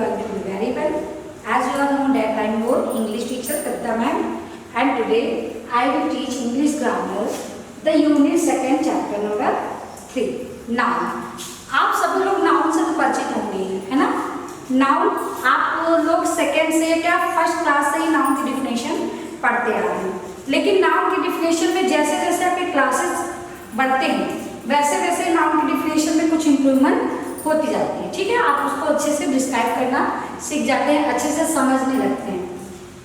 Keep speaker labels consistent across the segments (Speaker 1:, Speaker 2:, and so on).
Speaker 1: you all doing very well. As you all know that I am your English teacher Kavita ma'am, and today I will teach English grammar, the unit second chapter number 3 noun. आप सभी लोग noun से तो परिचित होंगे है ना। Noun आप लोग सेकेंड से क्या फर्स्ट क्लास से ही नाउन की डिफिनेशन पढ़ते आ रहे हैं, लेकिन नाउन की डिफिनेशन में जैसे जैसे आपके क्लासेस बढ़ते हैं वैसे वैसे नाउन की डिफिनेशन में कुछ इम्प्रूवमेंट होती जाती है। ठीक है, आप उसको अच्छे से डिस्क्राइब करना सीख जाते हैं, अच्छे से समझने लगते हैं।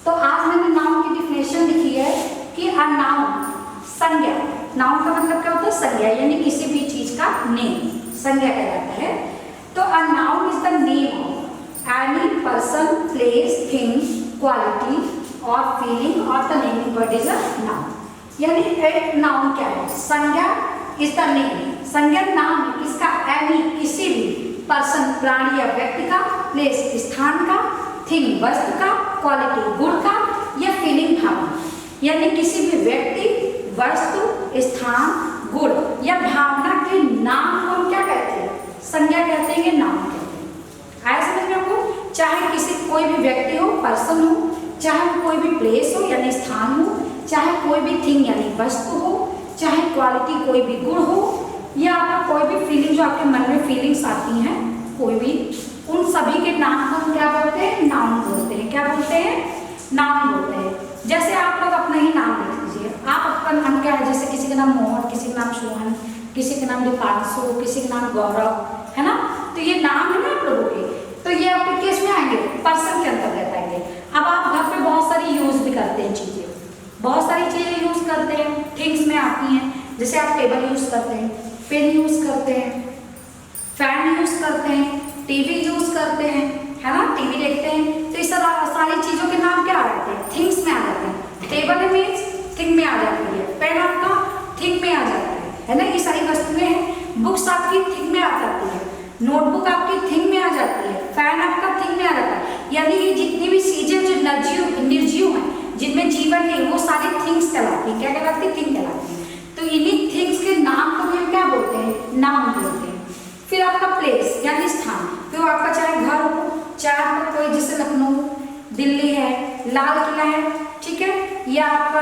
Speaker 1: तो आज मैंने नाउन की डिफिनेशन लिखी है कि अ नाउन संज्ञा। नाउन का मतलब क्या होता है? संज्ञा, यानी किसी भी चीज का नेम संज्ञा कहलाता है। तो a noun is the name of any person, place, thing, quality और फीलिंग और the naming word is a noun. यानी एक नाउन क्या है? संज्ञा इज द नेम, संज्ञा नाम है किसका? एनी किसी भी पर्सन प्राणी या व्यक्ति का, प्लेस स्थान का, थिंग वस्तु का, क्वालिटी गुण का या फीलिंग भावना, यानी किसी भी व्यक्ति, वस्तु, स्थान, गुण या भावना के नाम को हम क्या कहते हैं? संज्ञा कहते हैं, ये नाम कहते हैं। आया समझ में आपको? चाहे किसी कोई भी व्यक्ति हो, पर्सन हो, चाहे कोई भी प्लेस हो यानी स्थान हो, चाहे कोई भी थिंग यानी वस्तु हो, चाहे क्वालिटी कोई भी गुण हो, या आपका कोई भी फीलिंग जो आपके मन में फीलिंग्स आती हैं कोई भी, उन सभी के नाम को हम क्या बोलते हैं? नाउन बोलते हैं। क्या बोलते हैं? नाउन बोलते हैं। जैसे आप लोग अपना ही नाम लिख लीजिए। आप आपका नाम क्या है? जैसे किसी का नाम मोहन, किसी का नाम सोहन, किसी का नाम दीपांशु, किसी का नाम गौरव, है ना। तो ये नाम है ना आप लोगों के, तो ये आपके केस में आएंगे, पर्सन के अंतर्गत आएंगे। अब आप घर पे बहुत सारी यूज भी करते हैं चीजें, बहुत सारी चीजें यूज करते हैं, थिंग्स में आती हैं। जैसे आप टेबल यूज करते हैं, पेन यूज करते हैं, फैन यूज करते हैं, टीवी यूज करते हैं, है ना, टीवी देखते हैं। तो इस सारी चीजों के नाम क्या आ जाते हैं? थिंग्स में आ जाते हैं। टेबल मीन्स थिंग में आ जाती है, पेन आपका थिंग में आ जाता है ना। ये सारी वस्तुएं हैं। बुक्स आपकी थिंग में आ जाती है, नोटबुक आपकी थिंग में आ जाती है, फैन आपका थिंग में आ जाता है। यानी ये जितनी भी चीजें जो निर्जीव हैं, जिनमें जीवन है, वो सारी थिंग्स कहलाती है। क्या कहलाती है? थिंग कहलाती है। तो इन्हीं थिंग्स के नाम को हम क्या बोलते हैं? नाउन बोलते हैं। फिर आपका प्लेस यानी स्थान, फिर आपका चाहे घर हो, चाहे आपका कोई जैसे लखनऊ, दिल्ली है, लाल किला है, ठीक है, या आपका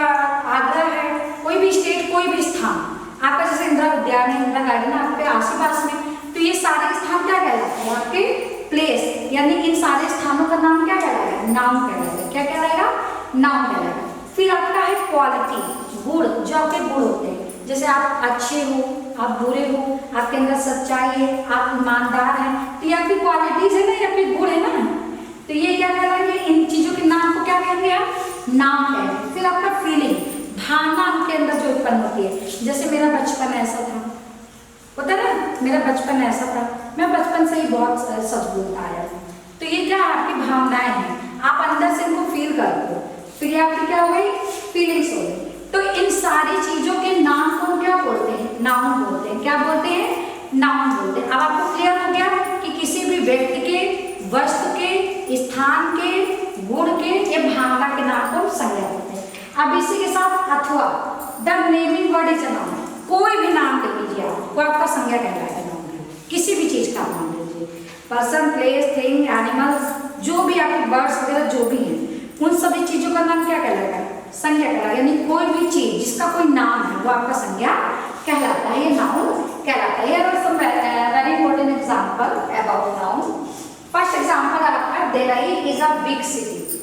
Speaker 1: आगरा है, कोई भी स्टेट, कोई भी स्थान आपका, जैसे इंदिरा उद्यान है, इंदिरा गार्डन आपके आस पास में, तो ये सारे स्थान क्या कहलाते हैं? आपके प्लेस, यानी इन सारे स्थानों का नाम क्या कहलाएगा? नाउन कहलाएगा। क्या कहलाएगा? नाउन कहलाएगा। फिर आपका है क्वालिटी, गुण, जो आपके गुण होते हैं। जैसे आप अच्छे हो, आप बुरे हो, आपके अंदर सच्चाई है, आप ईमानदार हैं, तो ये आपकी क्वालिटीज है ना, ये आपके गुण है ना। तो ये क्या कहलाएंगे? इन चीजों के नाम को क्या कहेंगे आप? नाम कहेंगे। फिर आपका फीलिंग, भावना आपके अंदर जो उत्पन्न होती है। जैसे मेरा बचपन ऐसा था, होता है ना, मेरा बचपन ऐसा था, मैं बचपन से ही बहुत सच बोलता आया। तो ये क्या आपकी भावनाएं हैं, आप अंदर से इनको फील करते हो, तो ये आपकी क्या हो गई? फीलिंग्स हो गई। तो इन सारी चीजों के नाम को हम क्या बोलते हैं? नाउन बोलते हैं। क्या बोलते हैं? नाउन बोलते हैं। अब आपको क्लियर हो गया कि किसी भी व्यक्ति के, वस्तु के, स्थान के, गुण के या भावना के नाम को संज्ञा बोलते हैं। अब इसी के साथ अथवा, the naming word is a noun. कोई भी नाम ले लीजिए आप, वो आपका संज्ञा कहलाएगा। नाउन किसी भी चीज का नाम ले लीजिए, पर्सन, प्लेस, थिंग, एनिमल्स, जो भी आपके बर्ड्स वगैरह जो भी हैं, उन सभी चीजों का नाम क्या कहलाएगा? संज्ञा कहलाएगा। यानी कोई भी चीज जिसका कोई नाम है वो आपका संज्ञा कहलाता है, ये नाउन कहलाता है। Here are some very important example about noun. First example आपका Delhi is a big city.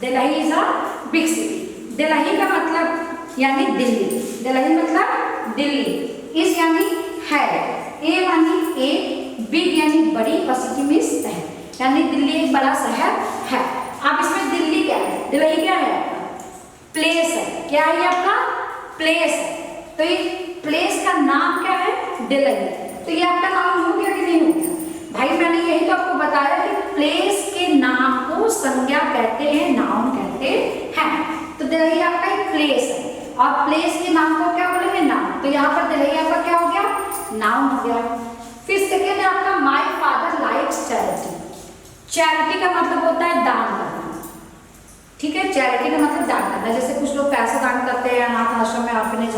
Speaker 1: Delhi is a big city. Delhi का मतलब यानी दिल्ली, दिल्ली मतलब दिल्ली, इस यानी है, ए यानी एक, बिग यानी बड़ी, और सिटी मीन्स शहर, यानी दिल्ली एक बड़ा शहर है। अब इसमें दिल्ली क्या है? दिल्ली क्या है? प्लेस है। क्या है आपका? प्लेस है। तो ये प्लेस का नाम क्या है? दिल्ली। तो ये आपका नाम हो गया कि नहीं हो गया? भाई मैंने यही तो आपको बताया कि प्लेस के नाम को संज्ञा कहते हैं, नाउन कहते हैं। तो दिल्ली आपका एक प्लेस है, और प्लेस के नाम को क्या बोलेंगे? नाउन। तो यहाँ पर दिल्ली आपका क्या हो गया? नाउन हो गया। फिर सेकेंड है आपका my father likes charity. Charity का मतलब होता है दान करना, ठीक है। चैरिटी का मतलब दान करना। जैसे कुछ लोग पैसे दान करते हैं अनाथ आश्रम में, ऑर्फनेज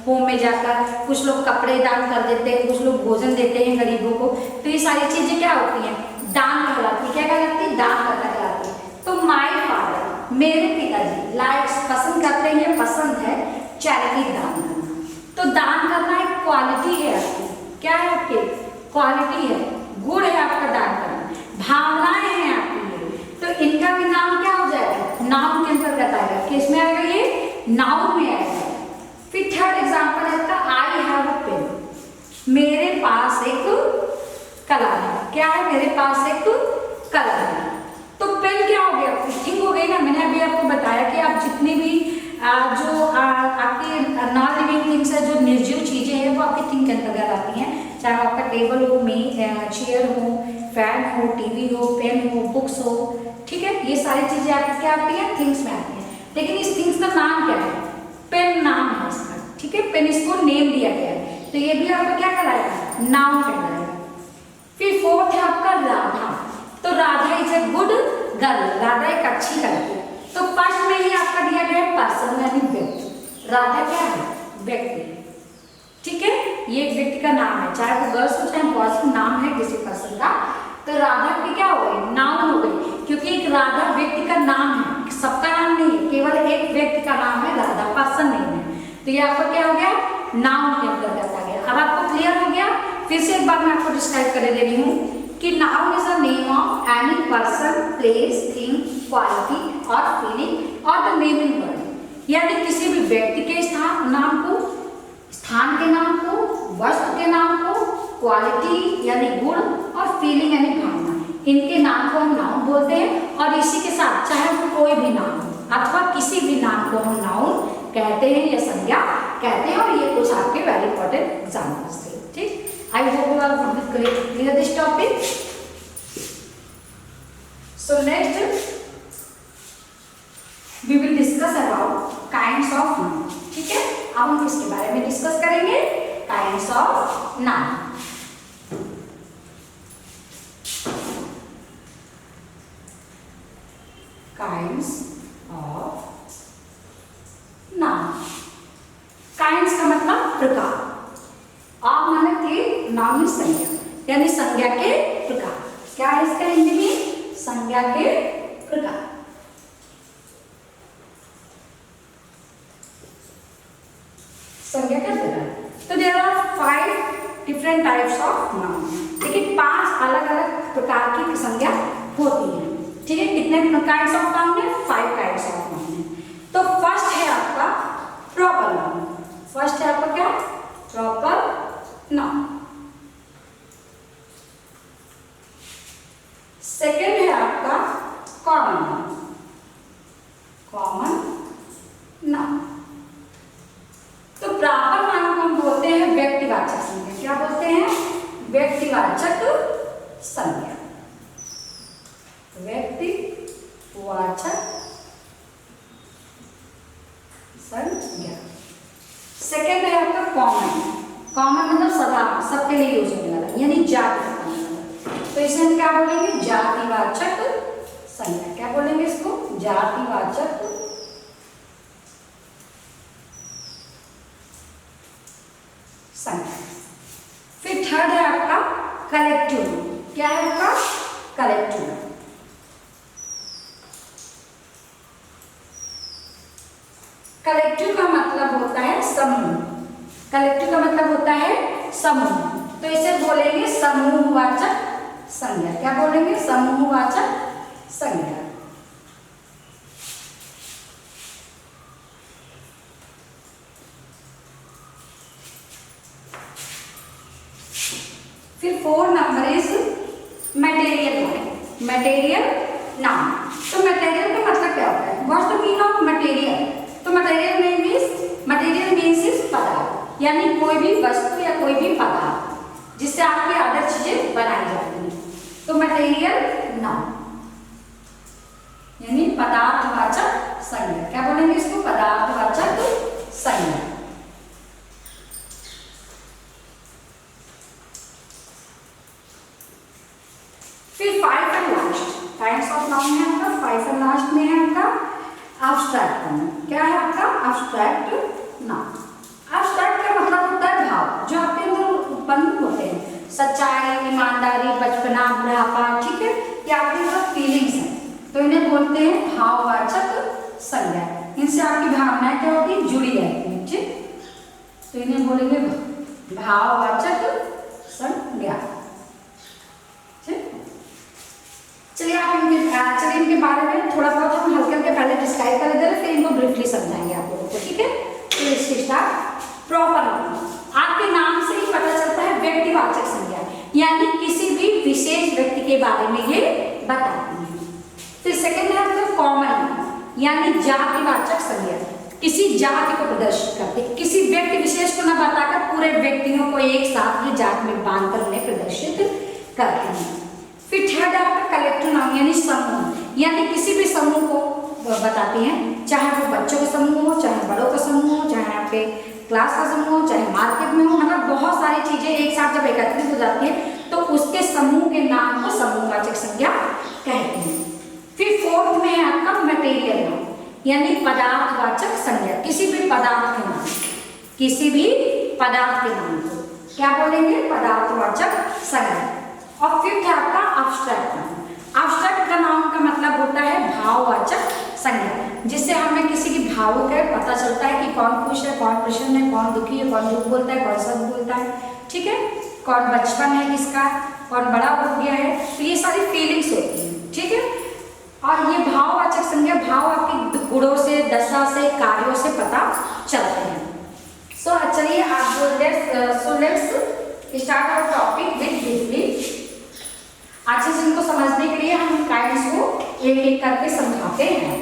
Speaker 1: होम में जाकर, कुछ लोग कपड़े दान कर देते हैं, कुछ लोग भोजन देते हैं गरीबों को। तो ये सारी चीजें क्या होती हैं? दान कहलाती है। क्या दान करना कहलाती है। तो माय फादर, मेरे पिताजी लाइक्स, पसंद करते हैं, पसंद है चैरिटी, दान करना। तो दान करना एक क्वालिटी है आपकी, क्या है आपकी क्वालिटी है, गुण है आपका दान करना, भावनाएं हैं आपकी। तो इनका भी नाम क्या हो जाएगा, नाउन के अंतर्गत आएगा। किसमें आएगा, ये नाउन में आएगा। फिर थर्ड एग्जांपल है इसका, आई हैव अ पेन, मेरे पास एक कलम है। क्या है, मेरे पास एक कलम है। तो पेन क्या हो गया, फिटिंग हो गई ना। मैंने अभी आपको बताया कि आप जितनी भी जो आपके नॉन लिविंग थिंग्स है, जो निर्जीव चीजें हैं, वो आपके थिंग के अंतर्गत आती हैं। चाहे आपका टेबल हो, चेयर हो, फैन हो, टीवी हो, पेन हो, बुक्स हो, ठीक है, ये सारी चीजें आपकी क्या आती हैं, थिंग्स में आती हैं। लेकिन इस थिंग्स का नाम क्या है, पेन नाम है इसका, ठीक है, पेन इसको नेम दिया गया है। तो ये भी आपका क्या कहलाएगा, नाउन कहलाएगा। फिर फोर्थ है आपका राधा। तो Radha is a good girl, Radha एक अच्छी लड़की है। तो फर्स्ट में ही आपका दिया गया है पर्सन यानी व्यक्ति। राधा क्या है, व्यक्ति, ठीक है, ये एक व्यक्ति का नाम है, चाहे वो गर्ल्स हो चाहे बॉयज, नाम है किसी पर्सन का। तो राधा की क्या हो गई, नाउन हो गई, क्योंकि एक राधा व्यक्ति का नाम है, सबका नाम नहीं है, केवल एक व्यक्ति का नाम है राधा, पर्सन नहीं है। तो ये आपका क्या हो गया, नाउन के अंतर्गत आ गया। अब आपको क्लियर हो गया। फिर से एक बार मैं आपको डिस्क्राइब कर दे रही हूँ कि noun is a name of any person, place, thing, quality और फीलिंग और द नेमिंग वर्ड, यानी किसी भी व्यक्ति के नाम को, स्थान के नाम को, वस्तु के नाम को, क्वालिटी यानी गुण और फीलिंग यानी भावना, इनके नाम को हम नाउन बोलते हैं। और इसी के साथ चाहे वो कोई भी नाम हो अथवा किसी भी नाम को हम नाउन कहते हैं या संज्ञा कहते हैं। और ये कुछ आपके वेरी इंपॉर्टेंट एग्जाम्पल्स थे, ठीक। I hope you are clear this topic. So next we will discuss about kinds of noun, ठीक है। अब हम इसके बारे में डिस्कस करेंगे, kinds of noun. Kinds of noun, kinds का मतलब प्रकार, आप माने थे नाउन संज्ञा, यानी संज्ञा के प्रकार। क्या है इसका हिंदी में, संज्ञा के प्रकार। संज्ञा का प्रकार। तो there are 5 different types of noun, देखिए 5 अलग अलग प्रकार की संज्ञा होती है, ठीक है। कितने काइंड्स ऑफ नाउन है, 5 काइंड्स ऑफ नाउन है। तो फर्स्ट है आपका प्रॉपर नाउन, फर्स्ट है आपका क्या, प्रॉपर नाउन। सेकेंड है आपका कॉमन नाउन, कॉमन नाउन। तो प्रॉपर नाउन को हम बोलते हैं व्यक्तिवाचक संज्ञा। क्या बोलते हैं, व्यक्तिवाचक संज्ञा, व्यक्तिवाचक संज्ञा। सेकेंड है आपका कॉमन, कॉमन मतलब साधारण, सबके लिए यूज होने वाला, यानी जाति का मतलब। तो इसे हम क्या बोलेंगे, जातिवाचक संज्ञा। क्या बोलेंगे इसको, जातिवाचक संज्ञा। फिर थर्ड है आपका कलेक्टिव। क्या है आपका, कलेक्टिव। कलेक्टिव का मतलब होता है समूह, कलेक्टिव का मतलब होता है समूह। तो इसे बोलेंगे समूहवाचक संज्ञा। क्या बोलेंगे, समूहवाचक संज्ञा। फिर 4 number is material noun, material noun. तो मटेरियल का मतलब क्या होता है, what's the mean of material. तो मटेरियल मीन्स इज पदार्थ, यानी कोई भी वस्तु या कोई भी पदार्थ जिससे आपकी अदर चीजें बनाई जाती हैं। तो मटेरियल नाउन यानी पदार्थवाचक संज्ञा। क्या बोलेंगे इसको, पदार्थवाचक संज्ञा। फिर 5 and last kinds of noun है आपका, 5 एंड लास्ट में है आपका एब्स्ट्रैक्ट नाउन। क्या है आपका, एब्स्ट्रैक्ट नाउन। एब्स्ट्रैक्ट का मतलब होता है भाव, जो आपके अंदर उत्पन्न होते हैं, सच्चाई, ईमानदारी, बचपना, बुढ़ापा, ठीक है, ये आपके सब फीलिंग्स तो इन्हें बोलते हैं भाववाचक संज्ञा। इनसे आपकी भावनाएं क्या होती है, जुड़ी रहती हैं। ठीक, तो इन्हें बोलेंगे भाववाचक संज्ञा। ठीक, चलिए इनके बारे में थोड़ा बहुत हम हल्के हल्के पहले डिस्क्राइब कर देते हैं, फिर इनको ब्रीफली समझाएंगे आप लोगों को। ठीक है, तो इसके स्टार्ट। प्रॉपर नाउन, आपके नाम से ही पता चलता है व्यक्तिवाचक संज्ञा, यानी किसी भी विशेष व्यक्ति के बारे में ये बताती है। फिर सेकंड है आपका कॉमन नाउन, यानी जातिवाचक संज्ञा, किसी जाति को प्रदर्शित करते, किसी व्यक्ति विशेष को न बताकर पूरे व्यक्तियों को एक साथ ही जाति में बांधकर उन्हें प्रदर्शित करते हैं। फिर थर्ड है आपका कलेक्टिव नाउन, यानी समूह, यानी किसी भी समूह को बताती हैं, चाहे वो बच्चों का समूह हो, चाहे बड़ों का समूह हो, चाहे आपके क्लास का समूह हो, चाहे मार्केट में हो, मतलब बहुत सारी चीजें एक साथ जब एकत्रित हो जाती है तो उसके समूह के नाम को समूहवाचक संज्ञा कहते हैं। फिर फोर्थ में है आपका मटेरियल नाउन, यानी पदार्थवाचक संज्ञा, किसी भी पदार्थ के नाम, किसी भी पदार्थ के नाम को क्या बोलेंगे, पदार्थवाचक संज्ञा। और फिफ्थ है आपका एब्स्ट्रैक्ट नाउन। एब्स्ट्रैक्ट का नाउन का मतलब होता है भाववाचक संज्ञा, जिससे हमें किसी की भावों का पता चलता है कि कौन खुश है, कौन प्रसन्न है, कौन दुखी है, कौन झूठ बोलता है, कौन सच बोलता है। ठीक है, कौन बचपन है किसका, कौन बड़ा हो गया है, तो ये सारी फीलिंग्स होती हैं। ठीक है, और ये भाववाचक संज्ञा भाव आपके गुणों से, दशा से, कार्यों से पता चलते हैं। सो चलिए आप let's start our topic with briefly. अच्छे से इनको समझने के लिए हम काइंड्स को एक एक करके समझाते हैं।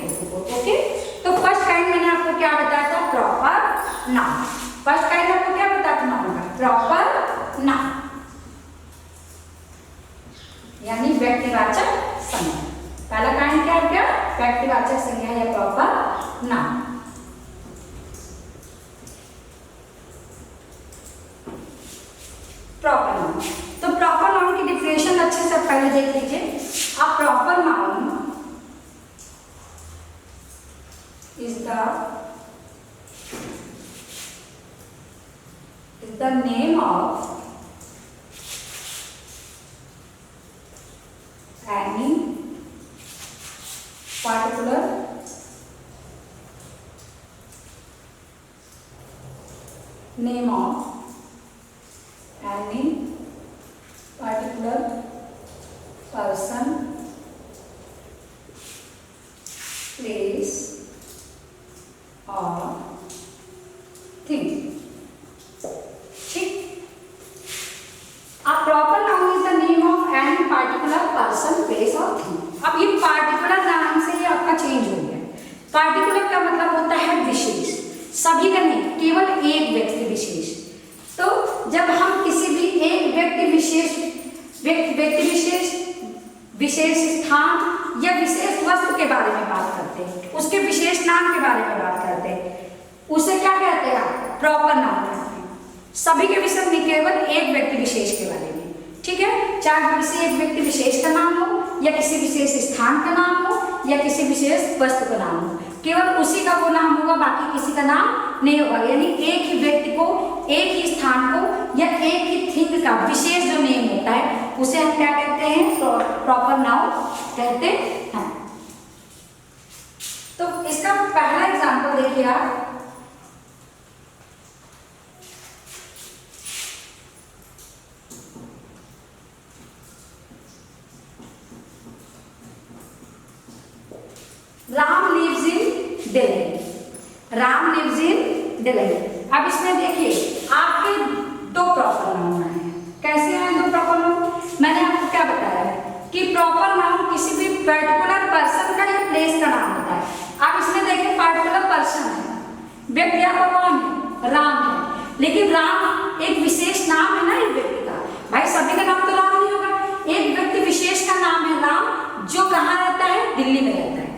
Speaker 1: ओके, तो फर्स्ट काइंड मैंने आपको क्या बताया था, प्रॉपर नाउन। फर्स्ट काइंड आपको क्या बताया था नाउन का, प्रॉपर नाउन, यानी व्यक्तिवाचक संज्ञा। पहला काइंड क्या हो गया, व्यक्तिवाचक संज्ञा या प्रॉपर नाउन। प्रॉपर नाउन, तो प्रॉपर नाउन की डिफिनेशन अच्छे से पहले देख लीजिए। A proper noun is the name of any particular person, place or thing। ठीक, a proper noun is the name of any particular person, place or thing। अब ये पार्टिकुलर नाम से ये आपका चेंज हो गया। पार्टिकुलर का मतलब होता है विशेष, सभी का नहीं, केवल एक व्यक्ति विशेष। तो जब हम किसी भी एक व्यक्ति विशेष विशेष स्थान या विशेष वस्तु के बारे में बात करते हैं, उसके विशेष नाम के बारे में बात करते हैं, उसे क्या कहते हैं, प्रॉपर नाउन कहते हैं। सभी के विषय में, केवल एक व्यक्ति विशेष के बारे में। ठीक है, चाहे किसी एक व्यक्ति विशेष का नाम हो, या किसी विशेष स्थान का नाम हो, या किसी विशेष वस्तु का नाम हो, केवल उसी का वो नाम होगा, बाकी किसी का नाम नहीं होगा। यानी एक ही व्यक्ति को, एक ही स्थान को, या एक ही थिंग का विशेष जो नेम होता है उसे हम क्या कहते हैं, प्रॉपर नाउन कहते हैं। तो इसका पहला एग्जांपल देखिए आप, Ram lives in Delhi. Ram lives in Delhi. अब इसमें देखिए आपके दो प्रॉपर नाउन हैं। कैसे हैं दो प्रॉपर नाउन? मैंने आपको क्या बताया है कि प्रॉपर नाउन किसी भी पर्टिकुलर पर्सन का या प्लेस का नाम होता है। अब इसमें देखिए पर्टिकुलर पर्सन है, व्यक्ति आपका कौन है, राम है, लेकिन राम एक विशेष नाम है ना एक व्यक्ति का। भाई सभी का नाम तो राम नहीं होगा, एक व्यक्ति विशेष का नाम है राम, जो कहाँ रहता है, दिल्ली में रहता है,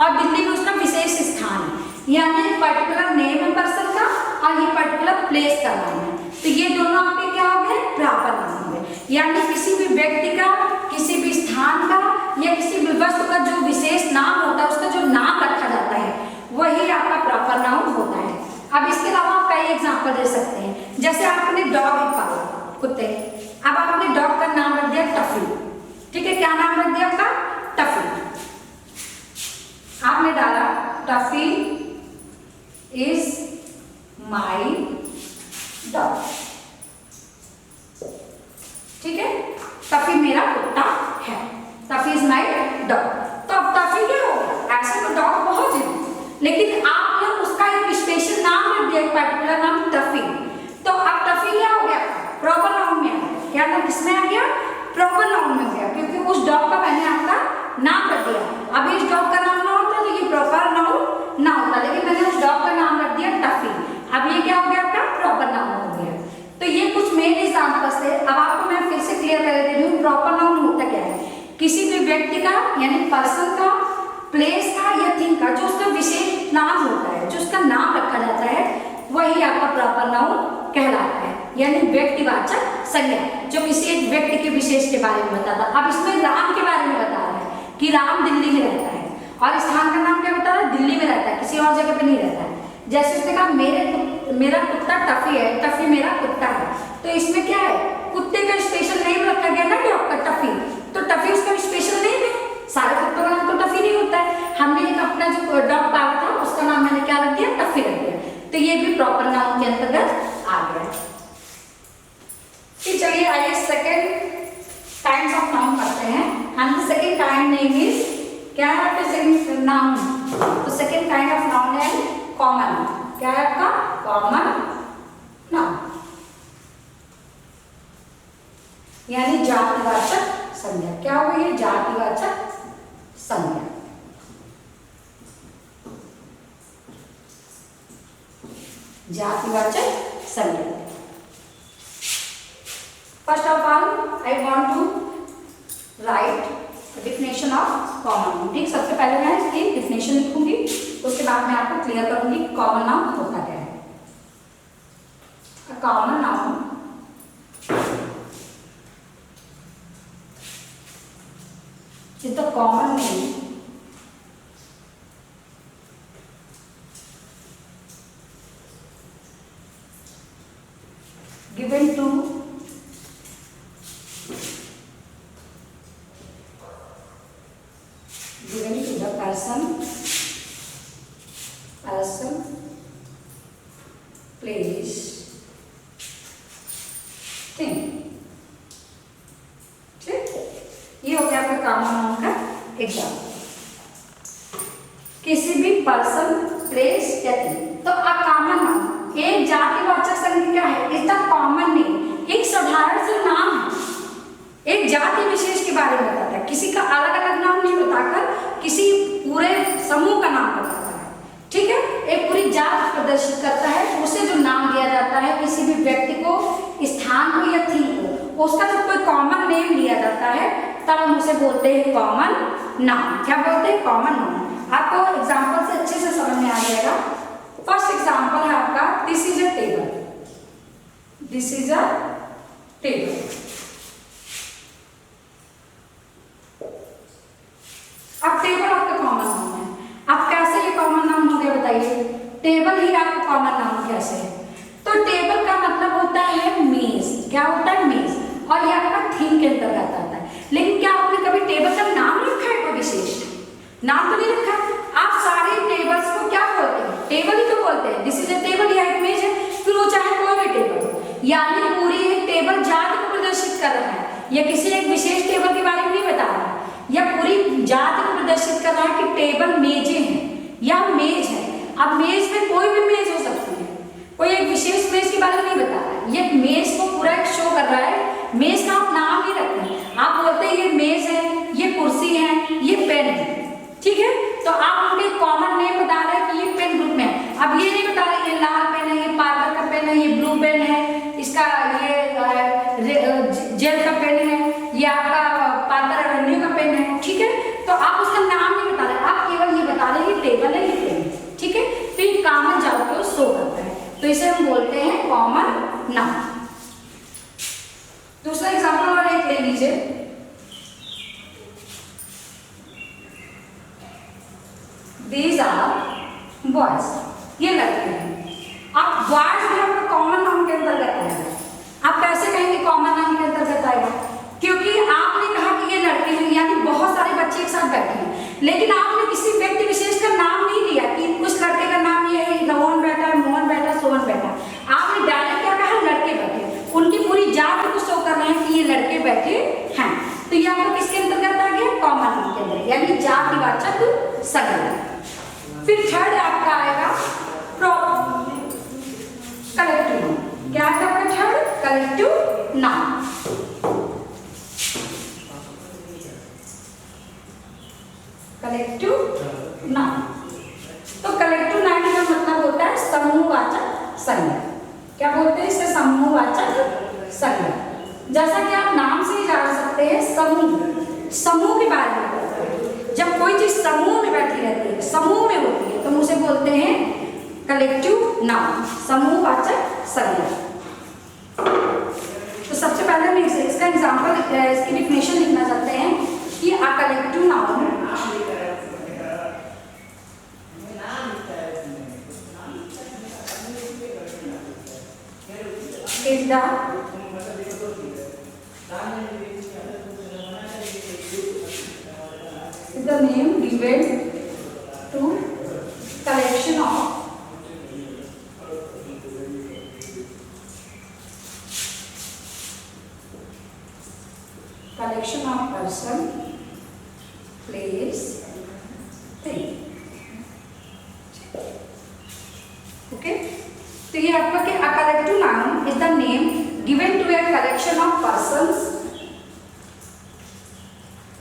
Speaker 1: और दिल्ली में उसका विशेष स्थान है। यानी पर्टिकुलर नेम है पर्सन का और ये पर्टिकुलर प्लेस का नाम है। तो ये दोनों आपके क्या हो गए, प्रॉपर नाम हो गए। यानी किसी भी व्यक्ति का, किसी भी स्थान का या किसी भी वस्तु का जो विशेष नाम होता है, उसका जो नाम रखा जाता है, वही आपका प्रॉपर नाउन होता है। अब इसके अलावा आप कई एग्जाम्पल दे सकते हैं। जैसे आपने डॉग पाला, कुत्ते, अब आपने डॉग का नाम रख दिया टफी। ठीक है, क्या नाम रख दिया आपका, टफी। डॉग। तो अब टफी क्या हो गया, ऐसे तो डॉग बहुत है, लेकिन आपने उसका एक स्पेशल नाम रख दिया, एक पर्टिकुलर नाम टफी। तो अब टफी क्या हो गया, प्रॉपर नाउन में आ गया। क्या नाम किसमें आ गया, प्रॉपर नाउन में हो गया, क्योंकि उस डॉग का मैंने आपका नाम रख दिया। अब इस डॉग का नाम ना होता तो ये प्रॉपर नाउन ना होता, लेकिन मैंने उस डॉग का नाम रख दिया टफी। अब ये क्या हो गया, आपका प्रॉपर नाउन हो गया। तो ये कुछ मेन एग्जांपल्स थे। अब आपको मैं फिर से क्लियर कर दे रही हूँ, प्रॉपर नाउन होता क्या है, किसी भी व्यक्ति का यानी पर्सन का, प्लेस का या थिंग का जो उसका विशेष नाम होता है, जो उसका नाम रखा जाता है, वही आपका प्रॉपर नाउन कहलाता है, यानी व्यक्तिवाचक संज्ञा, जो किसी एक व्यक्ति के विशेष के बारे में बताता है। अब इसमें राम के बारे में बता रहा है कि राम दिल्ली में रहता है, और स्थान का नाम क्या बता रहा है, दिल्ली में रहता है, किसी और जगह पे नहीं रहता है। जैसे उसने कहा मेरा कुत्ता टफी है, टफी मेरा कुत्ता है, तो इसमें क्या है, कुत्ते का स्पेशल नेम रखा गया ना डॉग का टफी, तो टफी उसका स्पेशल नेम है। सारे कुत्तों का नाम तो टफी नहीं होता है। हमने एक अपना जो डॉग पाला था उसका नाम मैंने क्या रख दिया, टफी रख दिया, तो ये भी प्रॉपर नाउन के अंतर्गत आ गया। फिर चलिए आइए सेकंड काइंड्स ऑफ नाउन करते हैं। And second kind name is क्या है आपका सेकंड नाउन, तो सेकंड काइंड ऑफ नाउन है कॉमन। क्या है आपका, कॉमन नाउन, यानी जातिवाचक संज्ञा। क्या हो गई, जातिवाचक संज्ञा। जातिवाचक संज्ञा। First of all I want to write definition of common. ठीक, सबसे पहले मैं इसकी डिफिनेशन लिखूंगी, उसके बाद मैं आपको क्लियर करूंगी कॉमन नाउन होता क्या है। Common noun is the common name given to the person, place, thing। ये हो गया आपका कॉमन नाउन का एग्जाम्पल, किसी भी पर्सन, प्लेस या थिंग। तो अब कॉमन नाउन एक जातिवाचक संज्ञा क्या है, इज द कॉमन नेम, एक साधारण सा नाम है, एक जाति विशेष के बारे में बताता है, किसी का अलग अलग नाम नहीं बताकर किसी पूरे समूह का नाम बताता है। ठीक है, एक पूरी जात प्रदर्शित करता है, उसे जो नाम दिया जाता है किसी भी व्यक्ति को, स्थान को या थिंग को, उसका जब कोई कॉमन नेम लिया जाता है तब हम उसे बोलते हैं कॉमन नाउन। क्या बोलते हैं, कॉमन नाउन। आपको एग्जांपल से अच्छे से समझ में आ जाएगा। फर्स्ट एग्जांपल है आपका, this is a table. This is a table. अब टेबल आपका कॉमन नाउन है। अब कैसे ये कॉमन नाउन हो गया बताइए, टेबल ही आपका कॉमन नाउन कैसे है। तो टेबल का मतलब होता है मेज। क्या होता है, मेज, और ये आपका थिंग के अंतर्गत आता है। लेकिन क्या आपने कभी टेबल का नाम रखा है, कोई विशेष नाम तो नहीं रखा। आप सारे टेबल्स को क्या बोलते हैं, टेबल ही तो बोलते हैं। दिस इज अ टेबल, या एक मेज है, फिर वो चाहे कोई भी टेबल, यानी पूरी एक टेबल जाति को प्रदर्शित कर रहा है, या किसी एक विशेष टेबल के बारे में नहीं बता रहा है, या पूरी जाति को प्रदर्शित कर रहा है कि टेबल मेजें हैं या मेज है। अब मेज में कोई भी मेज हो सकती है, कोई एक विशेष मेज के बारे में नहीं बता रहा है, ये मेज को पूरा एक शो कर रहा है। मेज का आप नाम नहीं रखते हैं, आप बोलते हैं ये मेज है, ये कुर्सी है, ये पेन है। ठीक है, तो आप उनके कॉमन नेम बता रहे हैं कि ये पेन ग्रुप में है। अब ये नहीं बता रहे ये लाल पेन है, ये पार्कर का पेन है, ये ब्लू पेन है, इसका ये जेल का पेन है, ये आपका पार्कर रेन्यू का पेन है। ठीक है, तो आप उसका नाम नहीं बता रहे, आप केवल ये बता रहे हैं ये टेबल है, ये पेन है। ठीक है, तो ये कॉमन जाति को शो करता है, तो इसे हम बोलते हैं कॉमन नाउन। दूसरा एग्जाम्पल और एक ले लीजिए, दीज आर बॉयज, ये लड़के हैं। अब बॉयज भी आपका कॉमन नाउन के अंतर्गत आएगा। आप कैसे कहेंगे कॉमन नाउन के अंतर्गत आएगा, क्योंकि आपने कहा कि ये लड़के हैं, यानी बहुत सारे बच्चे एक साथ बैठे हैं, लेकिन आपने किसी व्यक्ति विशेष का नाम नहीं लिया कि उस लड़के का नाम ये है, रोहन बैठा है, मोहन बैठा है, सोहन बैठा है। आपने डायरेक्ट क्या कहा, लड़के बैठे, उनकी पूरी जात को शो कर रहे हैं कि ये लड़के बैठे हैं। तो ये आपको किसके अंतर्गत आ गया, कॉमन नाउन के अंदर, यानी संज्ञा। फिर थर्ड आपका आएगा कलेक्टिव नाउन। क्या है आपका third? Collective noun. Collective noun. तो कलेक्टिव नाउन का मतलब होता है समूहवाचक संज्ञा। क्या बोलते हैं इसे? समूहवाचक संज्ञा। जैसा कि आप नाम से ही जान सकते हैं, समूह, समूह के बारे में बताता है। जब कोई चीज समूह में बैठी रहती है, समूह में होती है, तो उसे बोलते हैं कलेक्टिव नाउन, समूहवाचक संज्ञा। तो सबसे पहले हम इसका एग्जांपल, इसकी डिफिनेशन लिखना चाहते हैं कि a collective noun is the name given to collection of person, place, thing. Okay? तो ये आपका क्या? A collective noun is the name given to a collection of persons,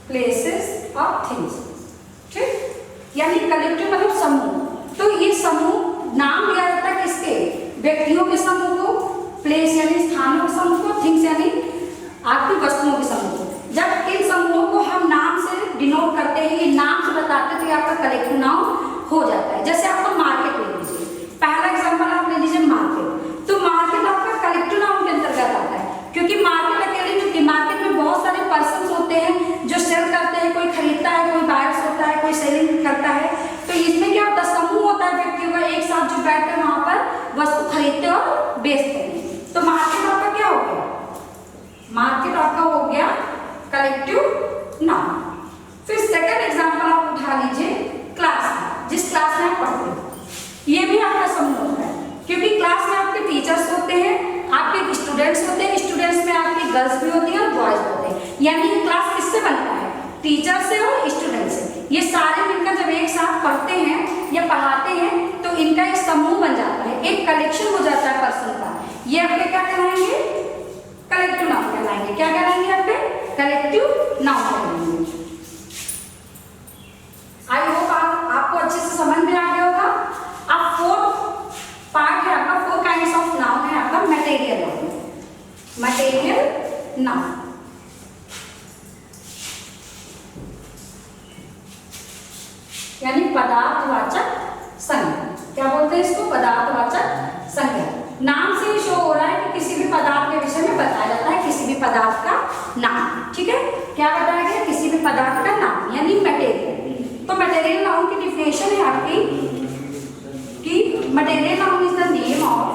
Speaker 1: places or things. ठीक? यानी कलेक्टिव मतलब समूह। तो ये समूह नाम दिया जाता है किसके? व्यक्तियों के समूह को, प्लेस यानी स्थानों के समूह को, थिंग्स यानी आपकी वस्तुओं के समूह को। जब इन समूहों को हम नाम से डिनोट करते हैं, ये नाम से बताते हैं, तो ये आपका कलेक्टिव नाउन हो जाता है। जैसे आपका मार्केट ले लीजिए, पहला एग्जांपल आप ले लीजिए मार्केट। तो मार्केट आपका कलेक्टिव नाउन के अंतर्गत आता है, क्योंकि मार्केट अकेले नहीं, मार्केट में बहुत सारे पर्सन होते हैं जो सेल करते हैं, कोई खरीदता है, कोई बायर्स होता है, कोई सेलिंग करता है। तो इसमें क्या होता है? समूह होता है व्यक्तियों का एक साथ जो बैठकर वहां पर वस्तु खरीदते और बेचते हैं। तो मार्केट आपका क्या हो गया? मार्केट आपका हो गया कलेक्टिव नाउन। फिर सेकंड एग्जांपल आप उठा लीजिए क्लास का, जिस क्लास में आप पढ़ते हैं, ये भी आपका समूह होता है, क्योंकि क्लास में आपके टीचर्स होते हैं, आपके स्टूडेंट्स होते हैं, स्टूडेंट्स में आपकी गर्ल्स भी होती हैं और बॉयज होते हैं। यानी ये क्लास किससे बनता है? टीचर से और स्टूडेंट से। ये सारे मिलकर जब एक साथ पढ़ते हैं या पढ़ाते हैं तो इनका एक समूह बन जाता है, एक कलेक्शन हो जाता है पर्सन का। ये आपके क्या कहलाएंगे? कलेक्टिव नाउन कहलाएंगे। क्या कहलाएंगे आपके? कलेक्टिव नाउन कहलाएंगे। आई होप आपको अच्छे से समझ में आ गया होगा। अब फोर्थ पार्ट है आपका, 4 काइंड्स ऑफ नाउन है आपका मटेरियल नाउन। मटेरियल नाउन यानी पदार्थवाचक संज्ञा। क्या बोलते हैं इसको? पदार्थवाचक संज्ञा। नाम से ही शो हो रहा है कि किसी भी पदार्थ के विषय में बताया जाता है, किसी भी पदार्थ का नाम। ठीक है? क्या बताया गया? किसी भी पदार्थ का नाम यानी मटेरियल। तो मटेरियल नाउन की डिफिनेशन है आपकी कि material noun is the name of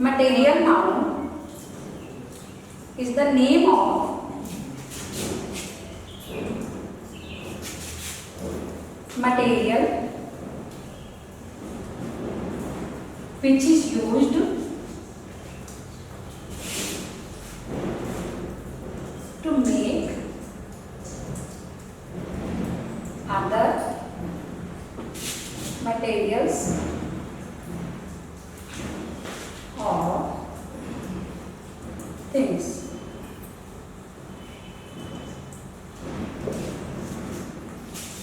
Speaker 1: material noun is the name of material which is used to make other materials or things.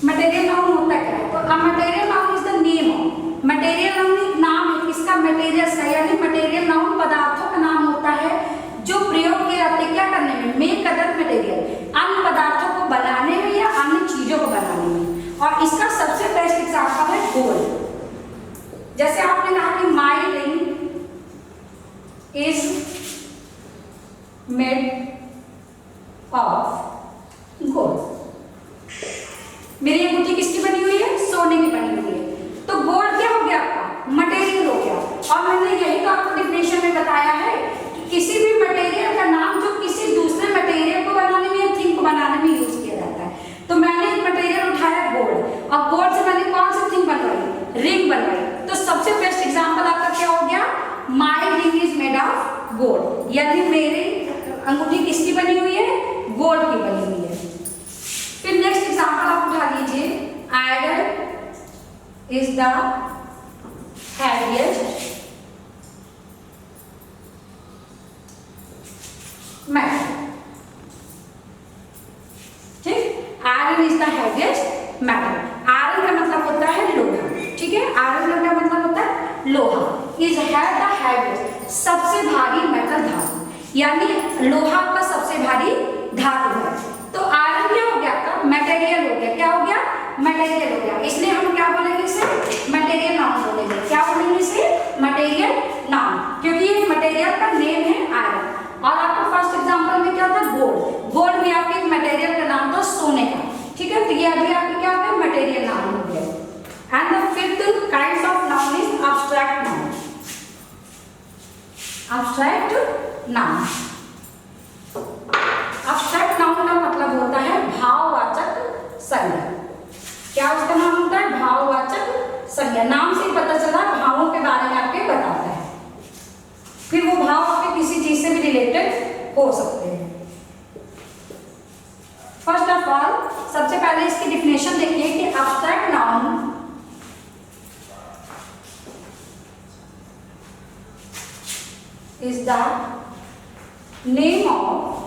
Speaker 1: Material noun होता क्या है? तो a material noun is the name of. Material noun एक नाम है किसका? Materials का। यानी मटेरियल नाउन पदार्थों का नाम होता है जो प्रयोग किए जाते हैं क्या करने में? मेक अदर मटेरियल, अन्य पदार्थों को बनाने में या अन्य चीजों को बनाने में। और इसका सबसे बेस्ट एग्जांपल है गोल्ड। जैसे आपने कहा कि my ring is made of gold. मेरी अंगूठी किसकी बनी हुई है? सोने की बनी हुई है। तो गोल्ड क्या हो गया आपका? मटेरियल हो गया। और मैंने यही तो आपको डिफिनेशन में बताया है कि किसी भी मटेरियल का नाम जो किसी दूसरे मटेरियल को बनाने में या थिंग को बनाने में यूज किया जाता है। तो मैंने एक मटेरियल उठाया गोल्ड, और गोल्ड से मैंने कौन सी थिंग बनवाई? रिंग बनवाई। तो सबसे बेस्ट एग्जाम्पल आपका क्या हो गया? My ring is made of gold. यानी मेरी अंगूठी किसकी बनी हुई है? गोल्ड की बनी हुई है। फिर next example is the heaviest metal. ठीक, iron is the heaviest metal. Iron का मतलब होता है लोहा, ठीक है, आयरन का मतलब होता है लोहा। इज हैव द हेवीएस्ट, सबसे भारी मेटल धातु, यानी लोहा का सबसे भारी धातु है। तो आयरन क्या हो गया आपका, मटेरियल हो गया। क्या हो गया, मटेरियल हो गया। इसलिए हम क्या बोलेंगे इसे, मटेरियल नाउन बोलेंगे। क्या बोलेंगे इसे, मटेरियल नाउन, क्योंकि ये मटेरियल का नेम है आयरन। और आपका फर्स्ट एग्जांपल में क्या था, गोल्ड। गोल्ड भी आपके एक मटेरियल का नाम था, सोने का, ठीक है। तो ये अभी आपके क्या हो गया, मटेरियल नाउन हो गया। And the fifth kind of noun is abstract noun. Abstract noun, abstract noun का मतलब होता है भाववाचक संज्ञा। क्या उसका नाम होता है, भाववाचक संज्ञा। नाम से ही पता चला भावों के बारे में आपके बताता है। फिर वो भाव आपके किसी चीज से भी रिलेटेड हो सकते हैं। फर्स्ट ऑफ ऑल, सबसे पहले इसकी डिफिनेशन देखिए कि abstract noun is the name of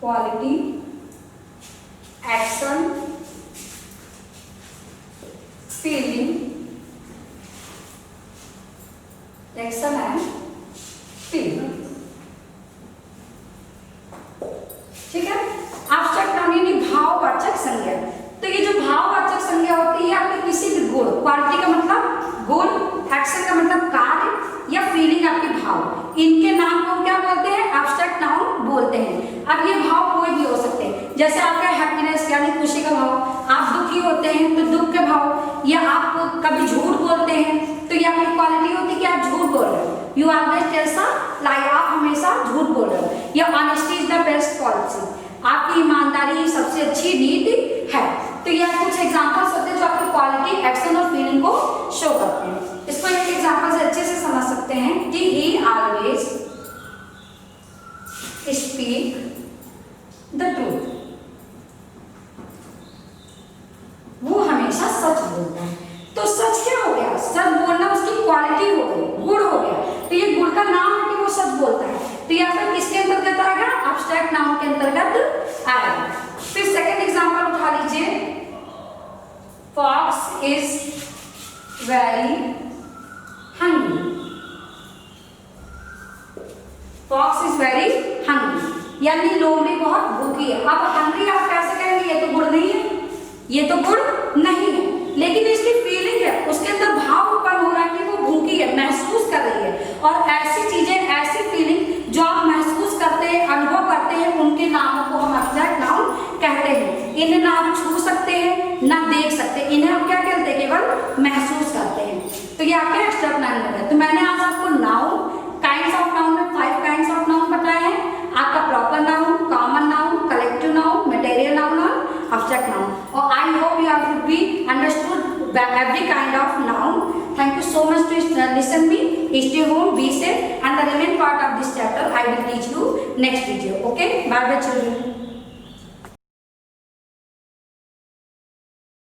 Speaker 1: quality, action, feeling, action and feeling, ठीक है। एब्स्ट्रैक्ट नाउन यानी भाववाचक संज्ञा। तो ये जो भाववाचक संज्ञा होती है आपके किसी भी गुण, क्वालिटी का मतलब गुण, एक्शन का मतलब कार्य, या फीलिंग आपके भाव, इनके नाम को क्या बोलते हैं, एब्स्ट्रैक्ट नाउन बोलते हैं। अब ये भाव कोई भी हो सकते हैं, जैसे आपका हैप्पीनेस यानी खुशी का भाव, आप दुखी होते हैं तो दुख के भाव, या आप कभी झूठ बोलते हैं तो ये आपकी क्वालिटी होती है कि आप झूठ बोल रहे हो, यू ऑलवेज टेल सा लाइक, आप हमेशा झूठ बोल रहे हो। या honesty is the best policy, आपकी ईमानदारी सबसे अच्छी नीति है। तो ये कुछ एग्जांपल्स होते हैं जो आपकी क्वालिटी, एक्शन और फीलिंग को शो करते हैं। इसको एक एग्जांपल से अच्छे से समझ सकते हैं कि ही ऑलवेज स्पीक द ट्रूथ, वो हमेशा सच बोलता है। तो सच क्या हो गया, सच बोलना उसकी क्वालिटी हो गई, गुण हो गया। तो ये गुण का नाम है कि वो सच बोलता है। तो यहाँ पर किसके अंतर्गत आएगा, एब्स्ट्रैक्ट नाउन के अंतर्गत आएगा। फिर सेकंड एग्जांपल उठा लीजिए, fox is very hungry. Fox is very hungry, यानी लोमड़ी बहुत भूखी है। अब हंग्री आप कैसे कहेंगे, ये तो गुण नहीं है, ये तो गुण नहीं है, लेकिन इसकी फीलिंग है, उसके अंदर भाव उत्पन्न हो रहा है कि वो भूखी है, महसूस कर रही है। और ऐसी चीजें, ऐसी फीलिंग जो आप महसूस करते हैं, अनुभव करते हैं, उनके नामों को हम एब्स्ट्रैक्ट नाउन कहते हैं। इन्हें ना आप छू सकते हैं ना देख सकते, इन्हें हम क्या कहते हैं, केवल महसूस करते हैं। तो ये आपके एब्स्ट्रैक्ट नाउन हो गए। तो मैंने आज आपको नाउन, काइंड्स ऑफ नाउन में 5 काइंड्स ऑफ नाउन बताए हैं। आपका proper noun, common noun, collective noun, material noun और एब्स्ट्रैक्ट नाउन। और I hope you have to be understood every kind of noun. Thank you so much to listen me. Stay home, be safe, and the remaining part of this chapter I will teach you next video. Okay, bye bye children.